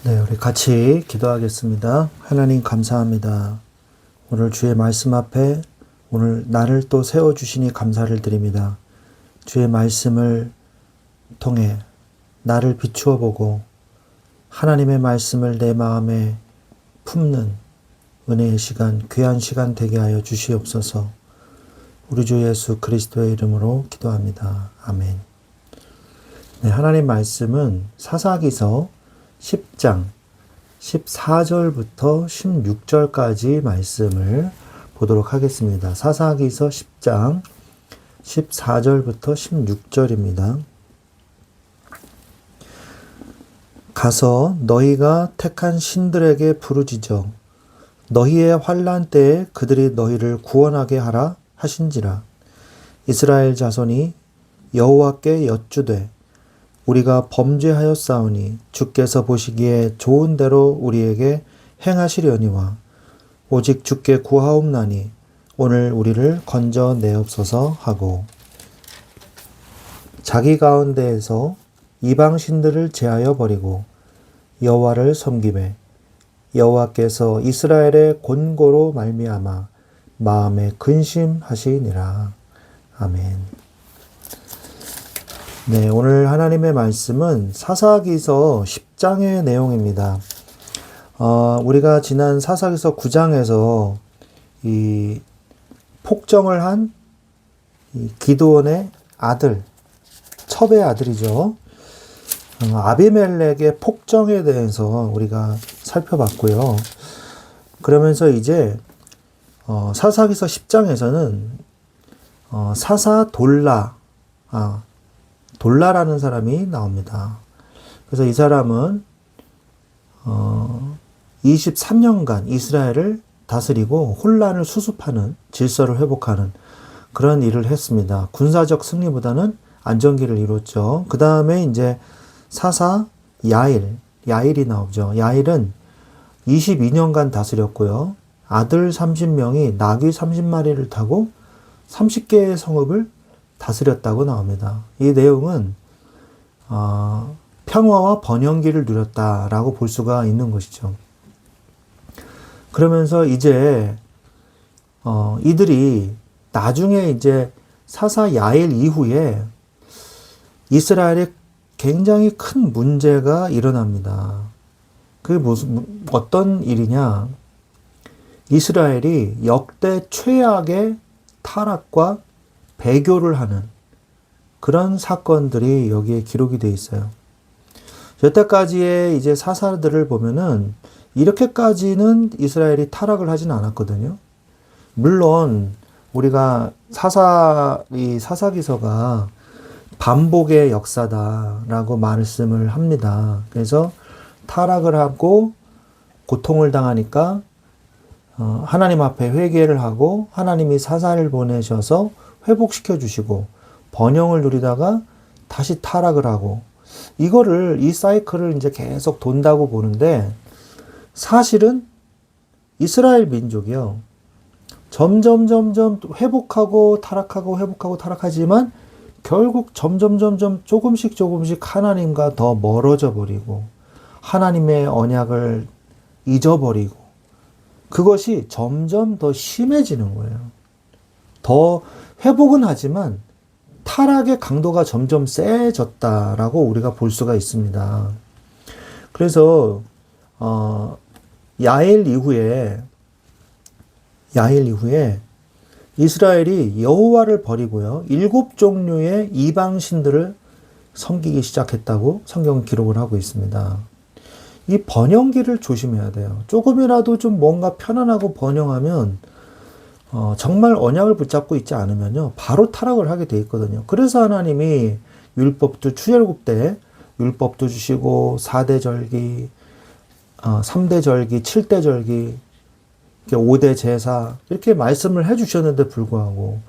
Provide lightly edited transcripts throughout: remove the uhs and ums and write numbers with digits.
네, 우리 같이 기도하겠습니다. 하나님 감사합니다. 오늘 주의 말씀 앞에 오늘 나를 또 세워주시니 감사를 드립니다. 주의 말씀을 통해 나를 비추어 보고 하나님의 말씀을 내 마음에 품는 은혜의 시간, 귀한 시간 되게 하여 주시옵소서. 우리 주 예수 그리스도의 이름으로 기도합니다. 아멘. 네, 하나님 말씀은 사사기서 10장 14절부터 16절까지 말씀을 보도록 하겠습니다. 사사기서 10장 14절부터 16절입니다. 가서 너희가 택한 신들에게 부르짖어 너희의 환난 때에 그들이 너희를 구원하게 하라 하신지라. 이스라엘 자손이 여호와께 여쭈되 우리가 범죄하였사오니 주께서 보시기에 좋은 대로 우리에게 행하시려니와 오직 주께 구하옵나니 오늘 우리를 건져내옵소서 하고 자기 가운데에서 이방 신들을 제하여 버리고 여호와를 섬기매 여호와께서 이스라엘의 곤고로 말미암아 마음에 근심하시니라. 아멘. 네, 오늘 하나님의 말씀은 사사기서 10장의 내용입니다. 우리가 지난 사사기서 9장에서 이 폭정을 한 이 기드온의 아들, 첩의 아들이죠. 아비멜렉의 폭정에 대해서 우리가 살펴봤고요. 그러면서 이제 사사기서 10장에서는 사사 돌라라는 사람이 나옵니다. 그래서 이 사람은 23년간 이스라엘을 다스리고 혼란을 수습하는, 질서를 회복하는 그런 일을 했습니다. 군사적 승리보다는 안정기를 이뤘죠. 그 다음에 이제 사사 야일이 나오죠. 야일은 22년간 다스렸고요. 아들 30명이 나귀 30마리를 타고 30개의 성읍을 다스렸다고 나옵니다. 이 내용은 평화와 번영기를 누렸다라고 볼 수가 있는 것이죠. 그러면서 이제 이들이 나중에 이제 사사 야일 이후에 이스라엘에 굉장히 큰 문제가 일어납니다. 그게 어떤 일이냐? 이스라엘이 역대 최악의 타락과 배교를 하는 그런 사건들이 여기에 기록이 되어 있어요. 여태까지의 이제 사사들을 보면은 이렇게까지는 이스라엘이 타락을 하진 않았거든요. 물론 우리가 사사기서가 반복의 역사다라고 말씀을 합니다. 그래서 타락을 하고 고통을 당하니까 하나님 앞에 회개를 하고 하나님이 사사를 보내셔서 회복시켜 주시고 번영을 누리다가 다시 타락을 하고 이 사이클을 이제 계속 돈다고 보는데 사실은 이스라엘 민족이요. 점점 회복하고 타락하고 회복하고 타락하지만 결국 점점 조금씩 하나님과 더 멀어져 버리고 하나님의 언약을 잊어버리고 그것이 점점 더 심해지는 거예요. 더 회복은 하지만 타락의 강도가 점점 세졌다라고 우리가 볼 수가 있습니다. 그래서 야일 이후에 이스라엘이 여호와를 버리고요. 7종류의 이방 신들을 섬기기 시작했다고 성경은 기록을 하고 있습니다. 이 번영기를 조심해야 돼요. 조금이라도 좀 뭔가 편안하고 번영하면 정말 언약을 붙잡고 있지 않으면요. 바로 타락을 하게 돼 있거든요. 그래서 하나님이 율법도 출애굽 때 율법도 주시고 4대 절기, 3대 절기, 7대 절기, 5대 제사 이렇게 말씀을 해 주셨는데 불구하고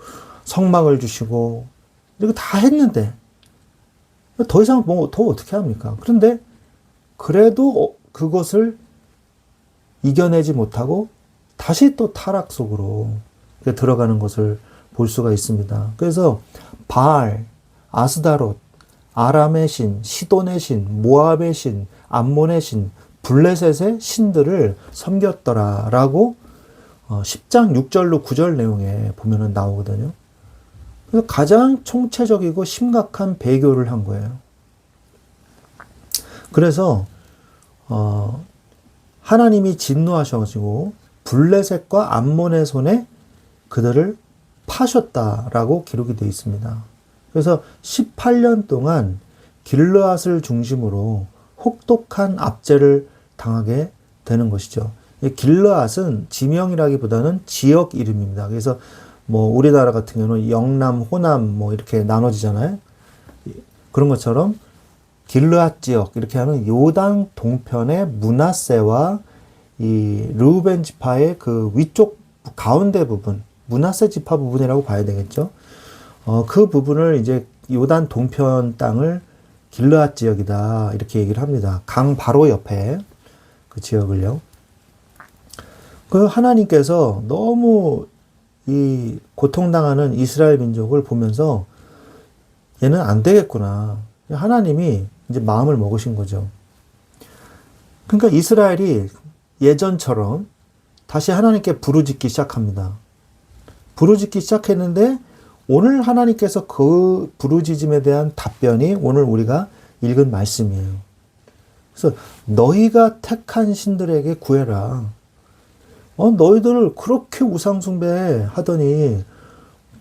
성막을 주시고 이거 다 했는데 더 이상 더 어떻게 합니까? 그런데 그래도 그것을 이겨내지 못하고 다시 또 타락 속으로 들어가는 것을 볼 수가 있습니다. 그래서 바알, 아스다롯, 아람의 신, 시돈의 신, 모압의 신, 암몬의 신, 블레셋의 신들을 섬겼더라라고 10장 6절로 9절 내용에 보면은 나오거든요. 그래서 가장 총체적이고 심각한 배교를 한 거예요. 그래서 하나님이 진노하셔가지고 블레셋과 암몬의 손에 그들을 파셨다라고 기록이 되어 있습니다. 그래서 18년 동안 길르앗을 중심으로 혹독한 압제를 당하게 되는 것이죠. 길르앗은 지명이라기보다는 지역 이름입니다. 그래서 뭐 우리나라 같은 경우는 영남, 호남 뭐 이렇게 나눠지잖아요. 그런 것처럼 길르앗 지역 이렇게 하는 요단 동편의 므낫세와 이 르우벤 지파의 그 위쪽 가운데 부분, 므낫세 지파 부분이라고 봐야 되겠죠. 그 부분을 이제 요단 동편 땅을 길르앗 지역이다 이렇게 얘기를 합니다. 강 바로 옆에 그 지역을요. 그 하나님께서 너무 이 고통당하는 이스라엘 민족을 보면서 얘는 안 되겠구나. 하나님이 이제 마음을 먹으신 거죠. 그러니까 이스라엘이 예전처럼 다시 하나님께 부르짖기 시작합니다. 부르짖기 시작했는데 오늘 하나님께서 그 부르짖음에 대한 답변이 오늘 우리가 읽은 말씀이에요. 그래서 너희가 택한 신들에게 구해라. 너희들 그렇게 우상숭배 하더니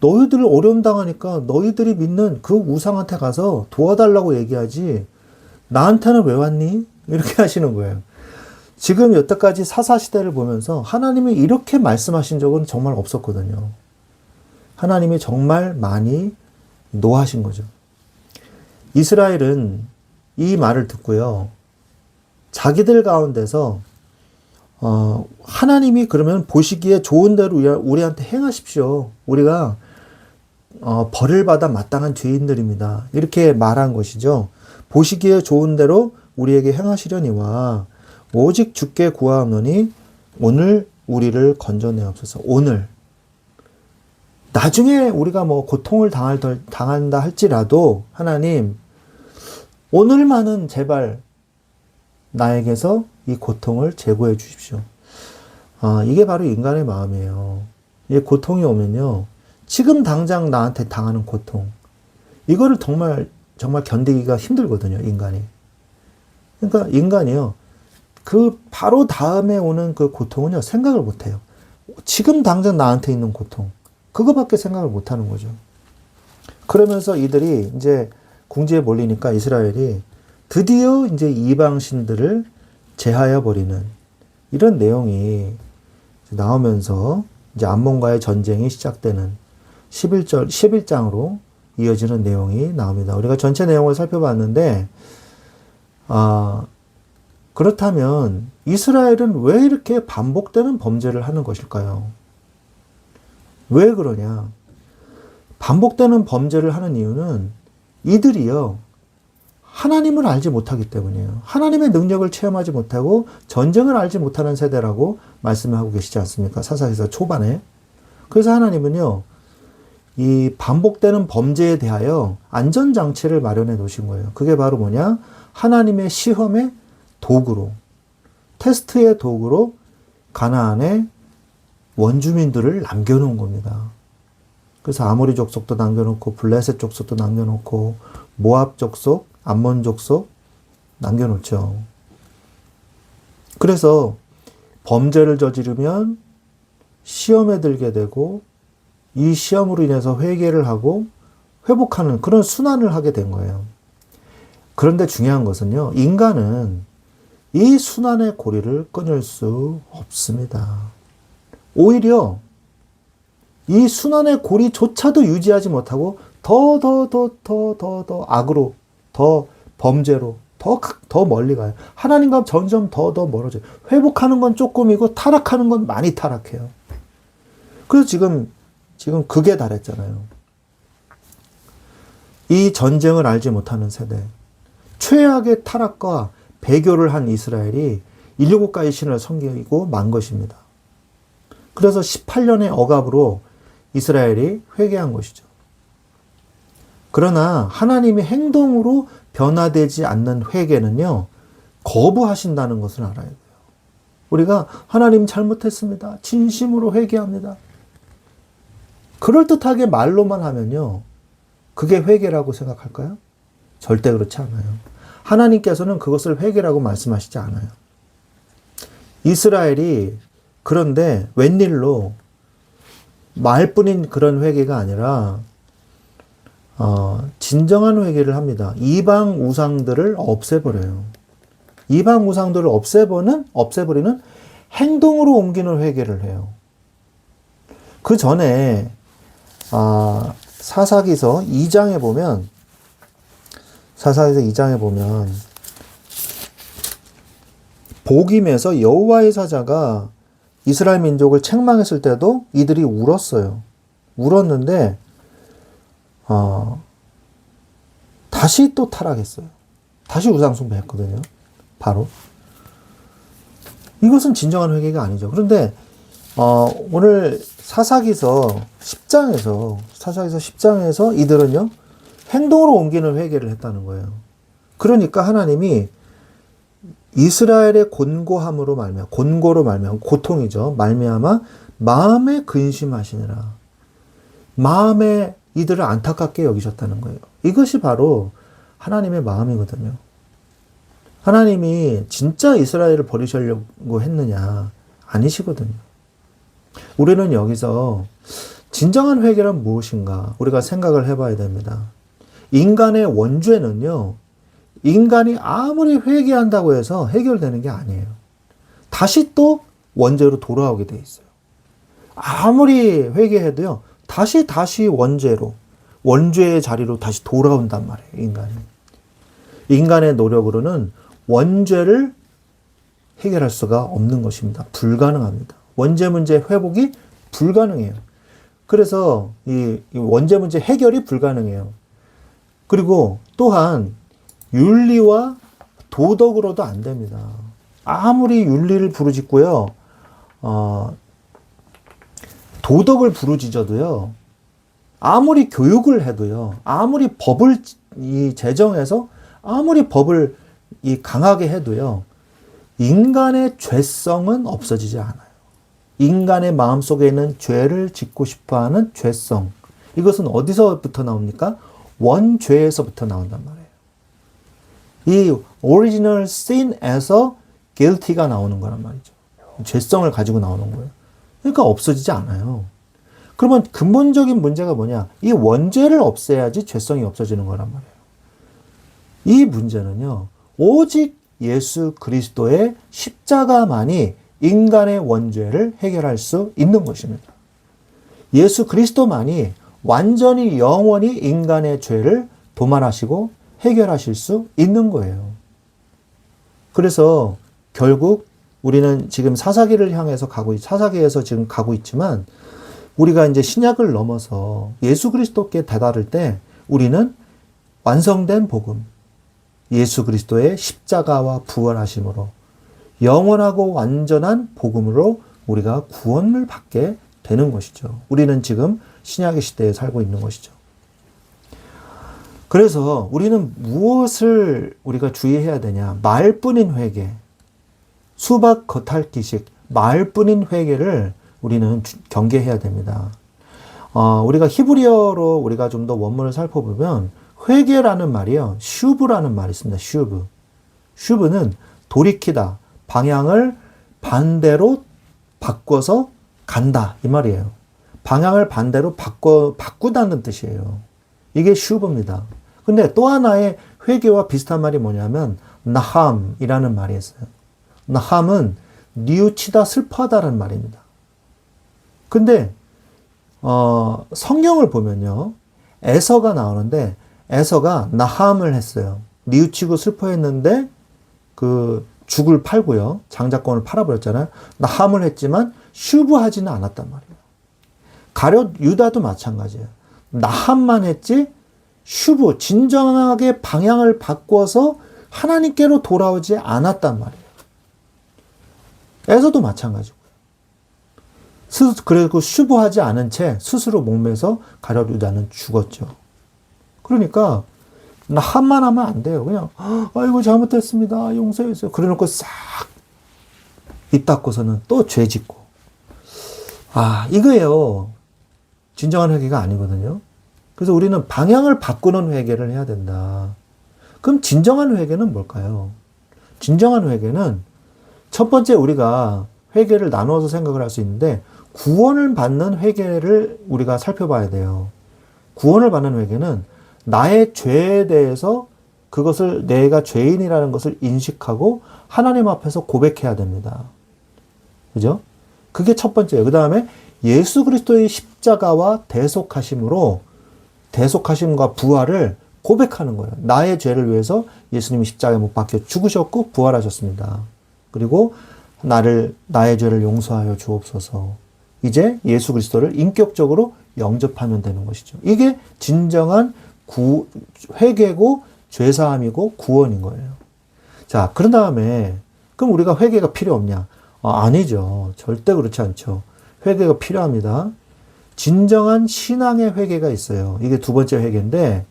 너희들 어려움 당하니까 너희들이 믿는 그 우상한테 가서 도와달라고 얘기하지 나한테는 왜 왔니? 이렇게 하시는 거예요. 지금 여태까지 사사시대를 보면서 하나님이 이렇게 말씀하신 적은 정말 없었거든요. 하나님이 정말 많이 노하신 거죠. 이스라엘은 이 말을 듣고요. 자기들 가운데서 하나님이 그러면 보시기에 좋은 대로 우리한테 행하십시오. 우리가 벌을 받아 마땅한 죄인들입니다. 이렇게 말한 것이죠. 보시기에 좋은 대로 우리에게 행하시려니와 오직 주께 구하옵노니 오늘 우리를 건져내옵소서. 오늘 나중에 우리가 뭐 고통을 당한다 할지라도 하나님 오늘만은 제발 나에게서 이 고통을 제거해 주십시오. 이게 바로 인간의 마음이에요. 이 고통이 오면요. 지금 당장 나한테 당하는 고통. 이거를 정말 견디기가 힘들거든요, 인간이. 그러니까 인간이요. 그 바로 다음에 오는 그 고통은요, 생각을 못 해요. 지금 당장 나한테 있는 고통. 그거밖에 생각을 못 하는 거죠. 그러면서 이들이 이제 궁지에 몰리니까 이스라엘이 드디어 이제 이방신들을 제하여 버리는 이런 내용이 나오면서 이제 암몬과의 전쟁이 시작되는 11장으로 이어지는 내용이 나옵니다. 우리가 전체 내용을 살펴봤는데, 그렇다면 이스라엘은 왜 이렇게 반복되는 범죄를 하는 것일까요? 왜 그러냐? 반복되는 범죄를 하는 이유는 이들이요, 하나님을 알지 못하기 때문이에요. 하나님의 능력을 체험하지 못하고 전쟁을 알지 못하는 세대라고 말씀을 하고 계시지 않습니까? 사사기서 초반에. 그래서 하나님은요, 이 반복되는 범죄에 대하여 안전장치를 마련해 놓으신 거예요. 그게 바로 뭐냐? 하나님의 시험의 도구로, 테스트의 도구로 가나안의 원주민들을 남겨놓은 겁니다. 그래서 아모리 족속도 남겨놓고, 블레셋 족속도 남겨놓고, 모압 족속, 암몬 족속 남겨놓죠. 그래서 범죄를 저지르면 시험에 들게 되고 이 시험으로 인해서 회개를 하고 회복하는 그런 순환을 하게 된 거예요. 그런데 중요한 것은요, 인간은 이 순환의 고리를 끊을 수 없습니다. 오히려 이 순환의 고리조차도 유지하지 못하고 더 악으로, 더 범죄로, 더 멀리 가요. 하나님과 점점 더 멀어져요. 회복하는 건 조금이고 타락하는 건 많이 타락해요. 그래서 지금 극에 달했잖아요. 이 전쟁을 알지 못하는 세대, 최악의 타락과 배교를 한 이스라엘이 7가지 신을 섬기고 만 것입니다. 그래서 18년의 억압으로 이스라엘이 회개한 것이죠. 그러나 하나님의 행동으로 변화되지 않는 회개는요, 거부하신다는 것을 알아야 돼요. 우리가 하나님 잘못했습니다. 진심으로 회개합니다. 그럴듯하게 말로만 하면요. 그게 회개라고 생각할까요? 절대 그렇지 않아요. 하나님께서는 그것을 회개라고 말씀하시지 않아요. 이스라엘이 그런데 웬일로 말뿐인 그런 회개가 아니라 진정한 회개를 합니다. 이방 우상들을 없애버려요. 이방 우상들을 없애버리는 행동으로 옮기는 회개를 해요. 그 전에 사사기서 2장에 보면 복임에서 여호와의 사자가 이스라엘 민족을 책망했을 때도 이들이 울었어요. 울었는데 다시 또 타락했어요. 다시 우상숭배했거든요. 바로 이것은 진정한 회개가 아니죠. 그런데 오늘 사사기서 10장에서 이들은요 행동으로 옮기는 회개를 했다는 거예요. 그러니까 하나님이 이스라엘의 곤고로 말미암아 고통이죠. 말미암아 마음에 근심하시느라 마음에 이들을 안타깝게 여기셨다는 거예요. 이것이 바로 하나님의 마음이거든요. 하나님이 진짜 이스라엘을 버리시려고 했느냐? 아니시거든요. 우리는 여기서 진정한 회개란 무엇인가? 우리가 생각을 해봐야 됩니다. 인간의 원죄는요, 인간이 아무리 회개한다고 해서 해결되는 게 아니에요. 다시 또 원죄로 돌아오게 돼 있어요. 아무리 회개해도요, 다시 원죄의 자리로 다시 돌아온단 말이에요, 인간이. 인간의 노력으로는 원죄를 해결할 수가 없는 것입니다. 불가능합니다. 원죄 문제 회복이 불가능해요. 그래서 이 원죄 문제 해결이 불가능해요. 그리고 또한 윤리와 도덕으로도 안 됩니다. 아무리 윤리를 부르짖고요, 도덕을 부르짖어도요, 아무리 교육을 해도요, 아무리 법을 제정해서 아무리 법을 강하게 해도요, 인간의 죄성은 없어지지 않아요. 인간의 마음속에 있는 죄를 짓고 싶어하는 죄성, 이것은 어디서부터 나옵니까? 원죄에서부터 나온단 말이에요. 이 original sin에서 guilty가 나오는 거란 말이죠. 죄성을 가지고 나오는 거예요. 그러니까 없어지지 않아요. 그러면 근본적인 문제가 뭐냐? 이 원죄를 없애야지 죄성이 없어지는 거란 말이에요. 이 문제는요, 오직 예수 그리스도의 십자가만이 인간의 원죄를 해결할 수 있는 것입니다. 예수 그리스도만이 완전히 영원히 인간의 죄를 도말하시고 해결하실 수 있는 거예요. 그래서 결국 우리는 지금 사사기를 향해서 사사기에서 지금 가고 있지만, 우리가 이제 신약을 넘어서 예수 그리스도께 다다를 때 우리는 완성된 복음, 예수 그리스도의 십자가와 부활하심으로 영원하고 완전한 복음으로 우리가 구원을 받게 되는 것이죠. 우리는 지금 신약의 시대에 살고 있는 것이죠. 그래서 우리는 무엇을 우리가 주의해야 되냐? 말뿐인 회개, 수박 겉핥기식 말뿐인 회개를 우리는 경계해야 됩니다. 우리가 히브리어로 우리가 좀 더 원문을 살펴보면 회개라는 말이요, 슈브라는 말이 있습니다. 슈브는 돌이키다, 방향을 반대로 바꿔서 간다, 이 말이에요. 방향을 반대로 바꾸다는 뜻이에요. 이게 슈브입니다. 근데 또 하나의 회개와 비슷한 말이 뭐냐면 나함이라는 말이 있어요. 나함은 뉘우치다, 슬퍼하다라는 말입니다. 근데 성경을 보면요, 에서가 나오는데 에서가 나함을 했어요. 뉘우치고 슬퍼했는데 그 죽을 팔고요, 장자권을 팔아버렸잖아요. 나함을 했지만 슈브하지는 않았단 말이에요. 가룟 유다도 마찬가지예요. 나함만 했지 슈브, 진정하게 방향을 바꿔서 하나님께로 돌아오지 않았단 말이에요. 에서도 마찬가지고요. 그리고 슈브하지 않은 채 스스로 목매서 가룟 유다는 죽었죠. 그러니까 한만 하면 안 돼요. 그냥 아이고 잘못했습니다. 용서해주세요. 그래놓고 싹 입 닫고서는 또 죄 짓고. 이거예요. 진정한 회개가 아니거든요. 그래서 우리는 방향을 바꾸는 회개를 해야 된다. 그럼 진정한 회개는 뭘까요? 진정한 회개는 첫 번째 우리가 회개를 나누어서 생각을 할 수 있는데 구원을 받는 회개를 우리가 살펴봐야 돼요. 구원을 받는 회개는 나의 죄에 대해서 그것을 내가 죄인이라는 것을 인식하고 하나님 앞에서 고백해야 됩니다. 그죠? 그게 첫 번째예요. 그 다음에 예수 그리스도의 십자가와 대속하심과 부활을 고백하는 거예요. 나의 죄를 위해서 예수님이 십자가에 못 박혀 죽으셨고 부활하셨습니다. 그리고 나의 죄를 용서하여 주옵소서. 이제 예수 그리스도를 인격적으로 영접하면 되는 것이죠. 이게 진정한 회개고 죄사함이고 구원인 거예요. 자, 그런 다음에 그럼 우리가 회개가 필요 없냐? 아니죠. 절대 그렇지 않죠. 회개가 필요합니다. 진정한 신앙의 회개가 있어요. 이게 두 번째 회개인데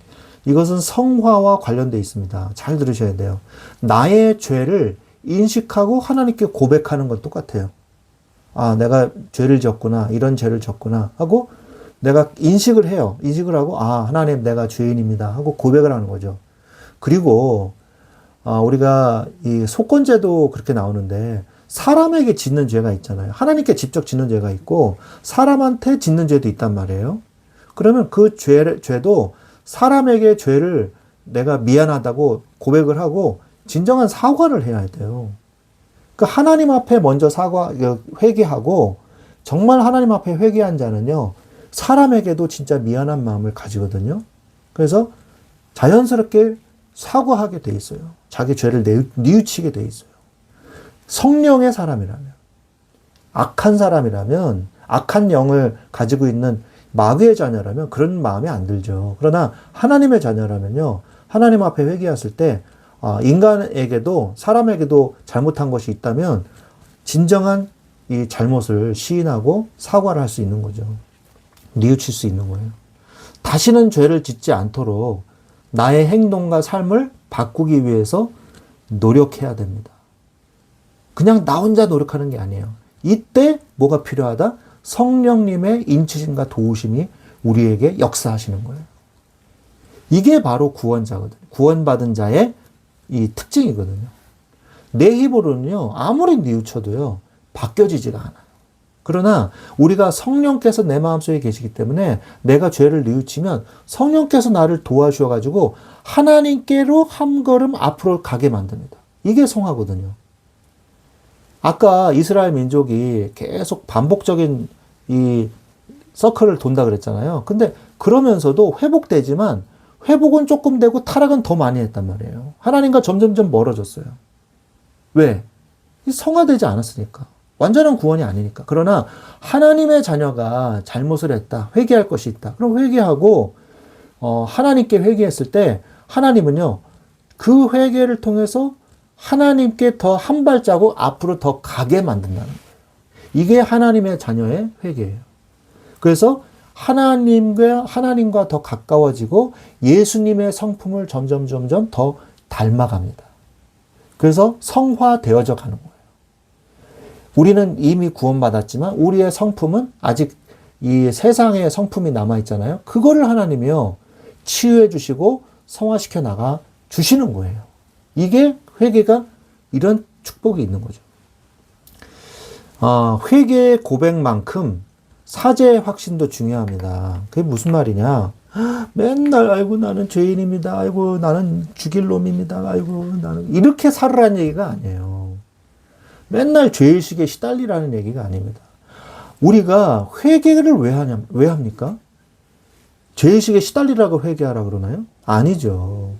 이것은 성화와 관련되어 있습니다. 잘 들으셔야 돼요. 나의 죄를 인식하고 하나님께 고백하는 건 똑같아요. 내가 죄를 졌구나. 이런 죄를 졌구나. 하고 내가 인식을 해요. 인식을 하고 하나님 내가 죄인입니다. 하고 고백을 하는 거죠. 그리고 우리가 이 속건제도 그렇게 나오는데 사람에게 짓는 죄가 있잖아요. 하나님께 직접 짓는 죄가 있고 사람한테 짓는 죄도 있단 말이에요. 그러면 그 죄도 사람에게 죄를 내가 미안하다고 고백을 하고 진정한 사과를 해야 돼요. 그 하나님 앞에 먼저 회개하고 정말 하나님 앞에 회개한 자는요. 사람에게도 진짜 미안한 마음을 가지거든요. 그래서 자연스럽게 사과하게 돼 있어요. 자기 죄를 뉘우치게 돼 있어요. 성령의 사람이라면, 악한 사람이라면, 악한 영을 가지고 있는 마귀의 자녀라면 그런 마음이 안 들죠. 그러나 하나님의 자녀라면요. 하나님 앞에 회개했을 때 인간에게도 사람에게도 잘못한 것이 있다면 진정한 이 잘못을 시인하고 사과를 할 수 있는 거죠. 뉘우칠 수 있는 거예요. 다시는 죄를 짓지 않도록 나의 행동과 삶을 바꾸기 위해서 노력해야 됩니다. 그냥 나 혼자 노력하는 게 아니에요. 이때 뭐가 필요하다? 성령님의 인치심과 도우심이 우리에게 역사하시는 거예요. 이게 바로 구원자거든요. 구원받은 자의 이 특징이거든요. 내 힘으로는요, 아무리 뉘우쳐도요, 바뀌어지지가 않아요. 그러나 우리가 성령께서 내 마음속에 계시기 때문에 내가 죄를 뉘우치면 성령께서 나를 도와주셔가지고 하나님께로 한 걸음 앞으로 가게 만듭니다. 이게 성화거든요. 아까 이스라엘 민족이 계속 반복적인 이 서클을 돈다 그랬잖아요. 근데 그러면서도 회복되지만 회복은 조금 되고 타락은 더 많이 했단 말이에요. 하나님과 점점점 멀어졌어요. 왜? 성화되지 않았으니까. 완전한 구원이 아니니까. 그러나 하나님의 자녀가 잘못을 했다. 회개할 것이 있다. 그럼 회개하고 하나님께 회개했을 때 하나님은요. 그 회개를 통해서 하나님께 더 한 발자국 앞으로 더 가게 만든다는 거예요. 이게 하나님의 자녀의 회개예요. 그래서 하나님과 더 가까워지고 예수님의 성품을 점점 더 닮아갑니다. 그래서 성화되어져 가는 거예요. 우리는 이미 구원받았지만 우리의 성품은 아직 이 세상의 성품이 남아있잖아요. 그거를 하나님이요. 치유해 주시고 성화시켜 나가 주시는 거예요. 이게 회개가 이런 축복이 있는 거죠. 회개의 고백만큼 사죄의 확신도 중요합니다. 그게 무슨 말이냐? 맨날 아이고 나는 죄인입니다. 아이고 나는 죽일 놈입니다. 아이고 나는 이렇게 살으라는 얘기가 아니에요. 맨날 죄의식에 시달리라는 얘기가 아닙니다. 우리가 회개를 왜 합니까? 죄의식에 시달리라고 회개하라 그러나요? 아니죠.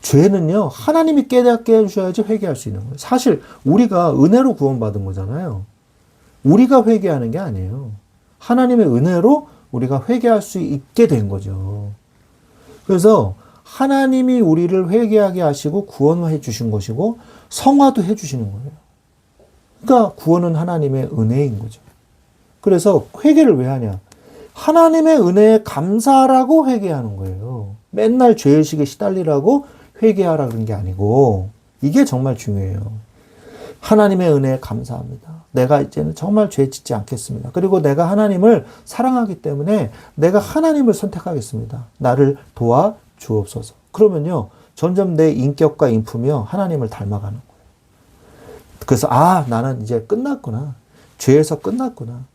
죄는요, 하나님이 깨닫게 해주셔야지 회개할 수 있는 거예요. 사실, 우리가 은혜로 구원받은 거잖아요. 우리가 회개하는 게 아니에요. 하나님의 은혜로 우리가 회개할 수 있게 된 거죠. 그래서 하나님이 우리를 회개하게 하시고 구원해 주신 것이고 성화도 해 주시는 거예요. 그러니까 구원은 하나님의 은혜인 거죠. 그래서 회개를 왜 하냐? 하나님의 은혜에 감사하라고 회개하는 거예요. 맨날 죄의식에 시달리라고 회개하라 그런 게 아니고, 이게 정말 중요해요. 하나님의 은혜에 감사합니다. 내가 이제는 정말 죄 짓지 않겠습니다. 그리고 내가 하나님을 사랑하기 때문에 내가 하나님을 선택하겠습니다. 나를 도와 주옵소서. 그러면요, 점점 내 인격과 인품이요, 하나님을 닮아가는 거예요. 그래서, 나는 이제 끝났구나. 죄에서 끝났구나.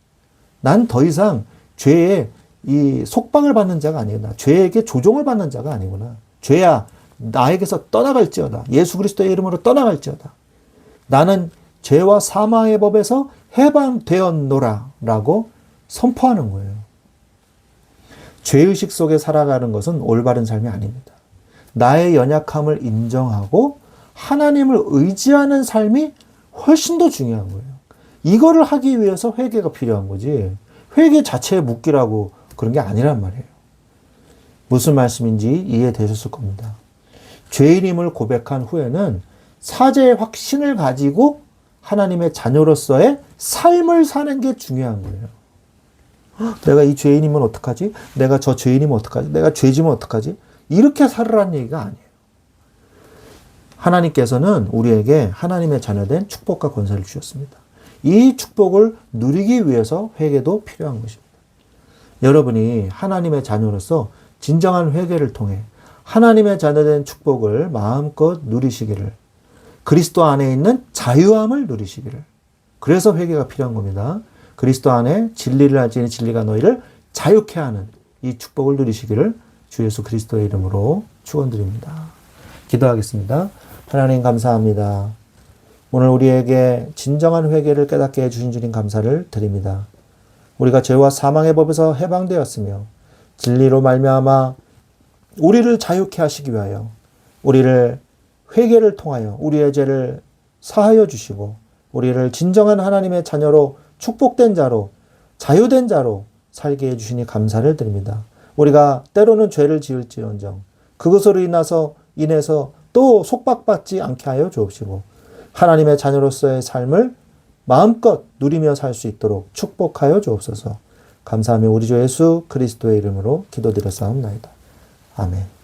난 더 이상 죄에 이 속박을 받는 자가 아니구나. 죄에게 조종을 받는 자가 아니구나. 죄야, 나에게서 떠나갈지어다. 예수 그리스도의 이름으로 떠나갈지어다. 나는 죄와 사망의 법에서 해방되었노라 라고 선포하는 거예요. 죄의식 속에 살아가는 것은 올바른 삶이 아닙니다. 나의 연약함을 인정하고 하나님을 의지하는 삶이 훨씬 더 중요한 거예요. 이거를 하기 위해서 회개가 필요한 거지, 회개 자체에 묶이라고 그런 게 아니란 말이에요. 무슨 말씀인지 이해되셨을 겁니다. 죄인임을 고백한 후에는 사죄의 확신을 가지고 하나님의 자녀로서의 삶을 사는 게 중요한 거예요. 내가 이 죄인이면 어떡하지? 내가 저 죄인이면 어떡하지? 내가 죄지면 어떡하지? 이렇게 살으라는 얘기가 아니에요. 하나님께서는 우리에게 하나님의 자녀된 축복과 권세를 주셨습니다. 이 축복을 누리기 위해서 회개도 필요한 것입니다. 여러분이 하나님의 자녀로서 진정한 회개를 통해 하나님의 자녀된 축복을 마음껏 누리시기를, 그리스도 안에 있는 자유함을 누리시기를, 그래서 회개가 필요한 겁니다. 그리스도 안에 진리를 알지니 진리가 너희를 자유케 하는 이 축복을 누리시기를 주 예수 그리스도의 이름으로 축원드립니다. 기도하겠습니다. 하나님 감사합니다. 오늘 우리에게 진정한 회개를 깨닫게 해주신 주님 감사를 드립니다. 우리가 죄와 사망의 법에서 해방되었으며 진리로 말미암아 우리를 자유케 하시기 위하여 우리를 회개를 통하여 우리의 죄를 사하여 주시고 우리를 진정한 하나님의 자녀로 축복된 자로 자유된 자로 살게 해주시니 감사를 드립니다. 우리가 때로는 죄를 지을지언정 그것으로 인해서 또 속박받지 않게 하여 주옵시고 하나님의 자녀로서의 삶을 마음껏 누리며 살 수 있도록 축복하여 주옵소서. 감사하며 우리 주 예수 그리스도의 이름으로 기도드렸사옵나이다. 아멘.